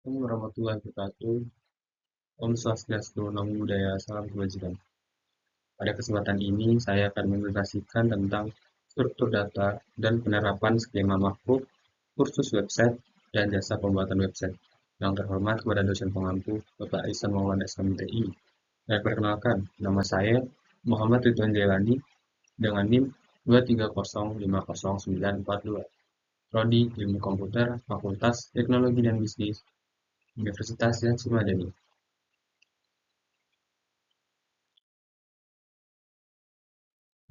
Assalamualaikum warahmatullahi wabarakatuh. Om Swastiastu, Namo Buddhaya, Salam Kebajikan. Pada kesempatan ini, saya akan menjelaskan tentang struktur data dan penerapan skema makro, kursus website, dan jasa pembuatan website. Yang terhormat kepada dosen pengampu, Bapak Ihsan Maulana SMTI. Dan perkenalkan, nama saya Muhammad Ridwan Jailani dengan NIM 230500942. Prodi Ilmu Komputer, Fakultas Teknologi dan Bisnis, Universitas Syedna Madani.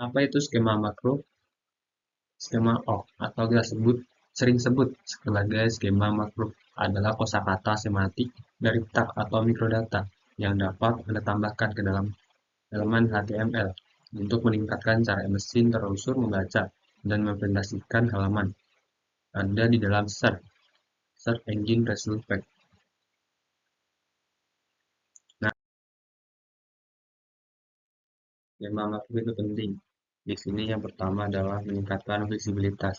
Apa itu skema makro? Skema ORG atau kita sering sebut sebagai skema makro adalah kosakata semantik dari tag atau mikrodata yang dapat Anda tambahkan ke dalam elemen HTML untuk meningkatkan cara mesin terusur membaca dan mempresentasikan halaman Anda di dalam Search Engine Result Page. Nah, skema makro itu penting. Di sini yang pertama adalah meningkatkan visibilitas.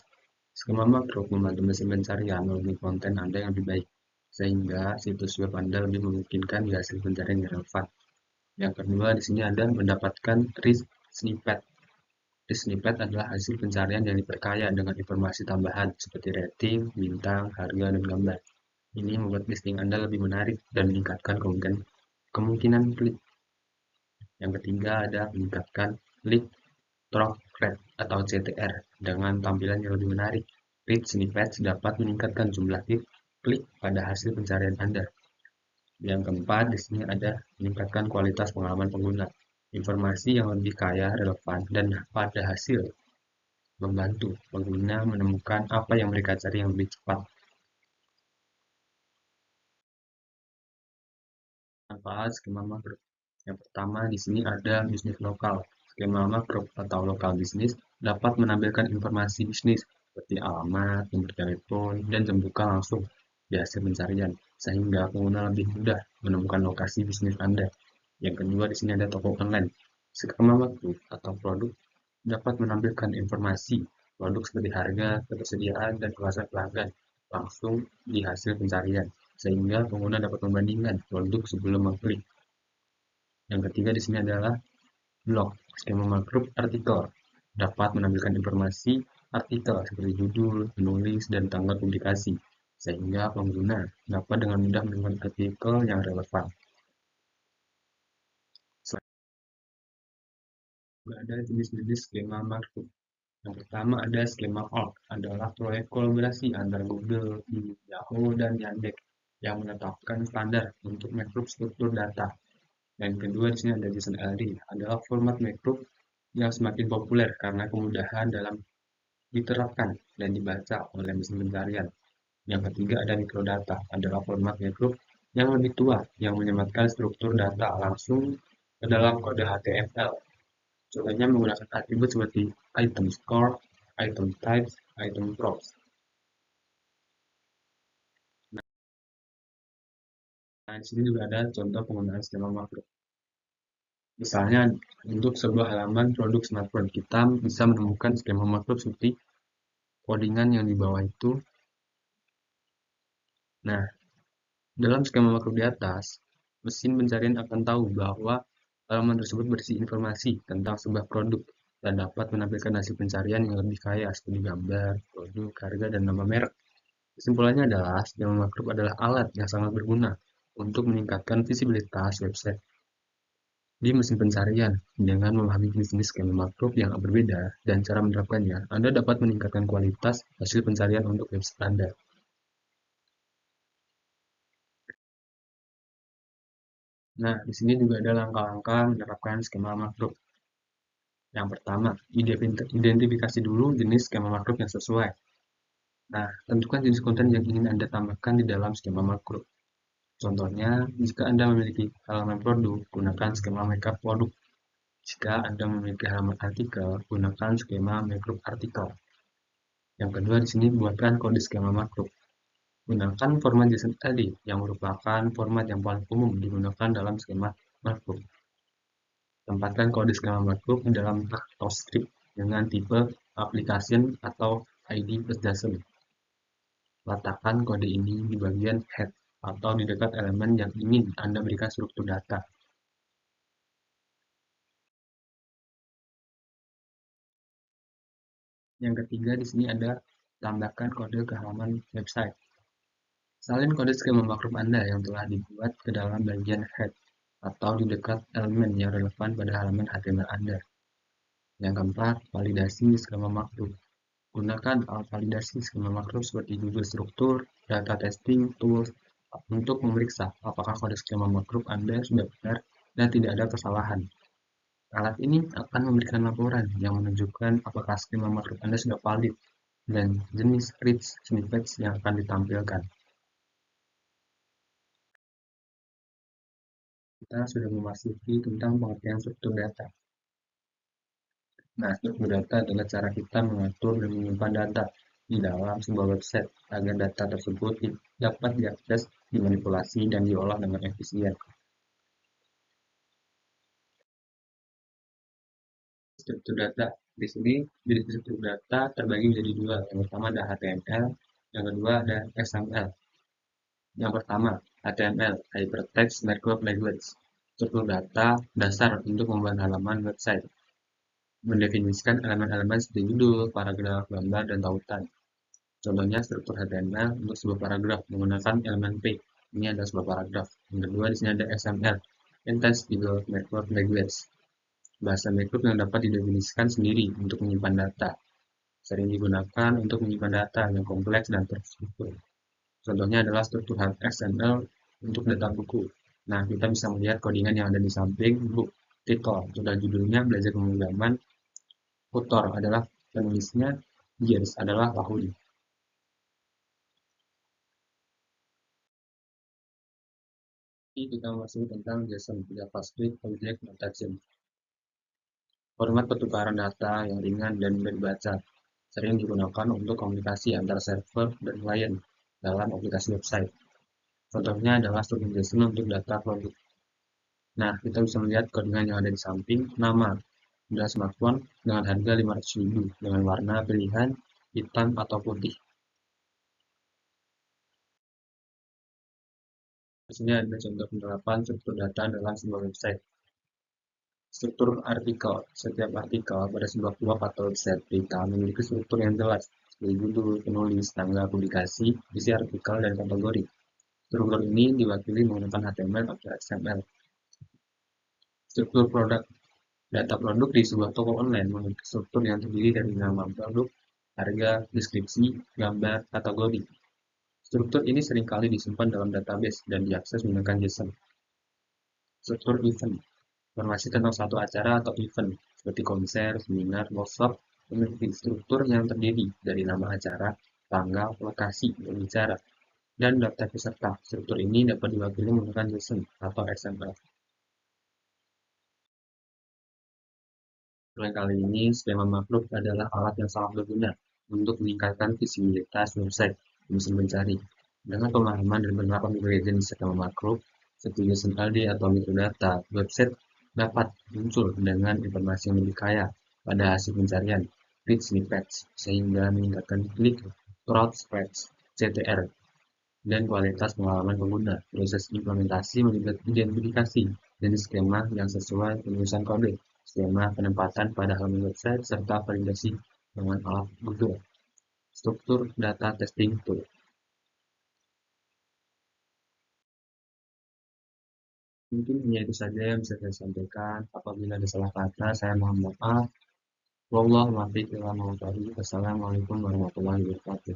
Skema makro membantu mesin pencarian memenuhi konten Anda yang lebih baik, sehingga situs web Anda lebih memungkinkan di hasil pencarian yang relevan. Yang kedua, di sini Anda mendapatkan rich snippet. Rich snippet adalah hasil pencarian yang diperkaya dengan informasi tambahan seperti rating, bintang, harga, dan gambar. Ini membuat listing Anda lebih menarik dan meningkatkan kemungkinan klik. Yang ketiga ada meningkatkan click through rate atau CTR dengan tampilan yang lebih menarik. Rich snippets dapat meningkatkan jumlah klik pada hasil pencarian Anda. Yang keempat, di sini ada meningkatkan kualitas pengalaman pengguna. Informasi yang lebih kaya, relevan, dan pada hasil membantu pengguna menemukan apa yang mereka cari yang lebih cepat. Manfaat skema makro. Yang pertama, di sini ada bisnis lokal. Skema makro atau lokal bisnis dapat menampilkan informasi bisnis seperti alamat, nomor telepon, dan jam buka langsung di hasil pencarian, sehingga pengguna lebih mudah menemukan lokasi bisnis Anda. Yang kedua, di sini ada toko online. Skema makro atau produk dapat menampilkan informasi produk seperti harga, ketersediaan, dan kelasan pelanggan langsung di hasil pencarian, sehingga pengguna dapat membandingkan produk sebelum mengklik. Yang ketiga di sini adalah blog. Skema makro artikel dapat menampilkan informasi artikel seperti judul, penulis, dan tanggal publikasi, sehingga pengguna dapat dengan mudah menemukan artikel yang relevan. Selain ada jenis-jenis skema makro. Yang pertama ada skema org, adalah proyek kolaborasi antara Google, Yahoo, dan Yandex yang menetapkan standar untuk makro struktur data. Dan kedua di sini ada JSON LD, adalah format makro yang semakin populer karena kemudahan dalam diterapkan dan dibaca oleh mesin pencarian. Yang ketiga ada mikrodata, adalah format makro yang lebih tua yang menyematkan struktur data langsung ke dalam kode HTML. Contohnya menggunakan atribut seperti item score, item types, item props. Nah, di sini juga ada contoh penggunaan skema makro. Misalnya, untuk sebuah halaman produk smartphone, kita bisa menemukan skema makro seperti codingan yang di bawah itu. Nah, dalam skema makro di atas, mesin pencarian akan tahu bahwa halaman tersebut berisi informasi tentang sebuah produk dan dapat menampilkan hasil pencarian yang lebih kaya seperti gambar, produk, harga, dan nama merek. Kesimpulannya adalah, skema makro adalah alat yang sangat berguna untuk meningkatkan visibilitas website di mesin pencarian. Dengan memahami jenis skema makro yang berbeda dan cara menerapkannya, Anda dapat meningkatkan kualitas hasil pencarian untuk website Anda. Nah, di sini juga ada langkah-langkah menerapkan skema makro. Yang pertama, identifikasi dulu jenis skema makro yang sesuai. Nah, tentukan jenis konten yang ingin Anda tambahkan di dalam skema makro. Contohnya, jika Anda memiliki halaman produk, gunakan skema makeup produk. Jika Anda memiliki halaman artikel, gunakan skema makro artikel. Yang kedua, di sini buatkan kode skema makro. Gunakan format JSON LD yang merupakan format yang paling umum digunakan dalam skema makro. Tempatkan kode skema makro di dalam tag atau script dengan tipe application atau ID plus JSON. Letakkan kode ini di bagian head atau di dekat elemen yang ingin Anda berikan struktur data. Yang ketiga di sini ada tambahkan kode ke halaman website. Salin kode skema makro Anda yang telah dibuat ke dalam bagian head atau di dekat elemen yang relevan pada halaman HTML Anda. Yang keempat, validasi skema makro. Gunakan alat validasi skema makro seperti Google Struktur, Data Testing Tools untuk memeriksa apakah kode skema makro Anda sudah benar dan tidak ada kesalahan. Alat ini akan memberikan laporan yang menunjukkan apakah skema makro Anda sudah valid dan jenis rich snippets yang akan ditampilkan. Kita sudah memasuki tentang pengertian struktur data. Nah, struktur data adalah cara kita mengatur dan menyimpan data di dalam sebuah website agar data tersebut dapat diakses, dimanipulasi, dan diolah dengan efisien. Struktur data di sini jadi struktur data terbagi menjadi dua. Yang pertama ada HTML, yang kedua ada XML. Yang pertama, HTML, Hypertext Markup Language, struktur data dasar untuk membuat halaman website. Mendefinisikan elemen-elemen seperti judul, paragraf, gambar, dan tautan. Contohnya struktur HTML untuk sebuah paragraf menggunakan elemen P. Ini adalah sebuah paragraf. Yang kedua di sini ada XML, Extensible Markup Language, bahasa markup yang dapat didefinisikan sendiri untuk menyimpan data. Sering digunakan untuk menyimpan data yang kompleks dan terstruktur. Contohnya adalah struktur XML untuk data buku. Nah, kita bisa melihat codingan yang ada di samping book, title, sudah judulnya belajar pemrograman, author adalah penulisnya, years adalah tahun. Ini kita masuk tentang JSON, JavaScript Object Notation. Format pertukaran data yang ringan dan mudah dibaca, sering digunakan untuk komunikasi antara server dan klien dalam aplikasi website. Contohnya adalah struktur JSON untuk data produk. Nah, kita bisa melihat codingan yang ada di samping, nama, adalah smartphone dengan harga 500.000 dengan warna pilihan hitam atau putih. Di sini ada contoh penerapan struktur data dalam sebuah website. Struktur artikel. Setiap artikel pada sebuah blog atau website berita memiliki struktur yang jelas, seperti judul, penulis, tanggal publikasi, isi artikel, dan kategori. Struktur ini diwakili menggunakan HTML atau XML. Struktur produk. Data produk di sebuah toko online memiliki struktur yang terdiri dari nama produk, harga, deskripsi, gambar, kategori. Struktur ini seringkali disimpan dalam database dan diakses menggunakan JSON. Struktur event. Informasi tentang suatu acara atau event, seperti konser, seminar, workshop, memiliki struktur yang terdiri dari nama acara, tanggal, lokasi, pembicara, dan daftar peserta. Struktur ini dapat diwakili menggunakan JSON atau XML. Kali ini, skema makro adalah alat yang sangat berguna untuk meningkatkan visibilitas website di mesin mencari. Dengan pemahaman dan penerapan berbagai jenis skema makro, seperti JSON LD atau metadata, website dapat muncul dengan informasi yang lebih kaya pada hasil pencarian, rich snippets, sehingga meningkatkan klik, through spreads, CTR, dan kualitas pengalaman pengguna. Proses implementasi melibatkan identifikasi jenis skema yang sesuai penulisan kode, skema penempatan pada halaman website, serta validasi dengan alat Google. Struktur data testing tool. Mungkin hanya itu saja yang bisa saya sampaikan. Apabila ada salah kata, saya mohon maaf. Wassalamualaikum warahmatullahi wabarakatuh.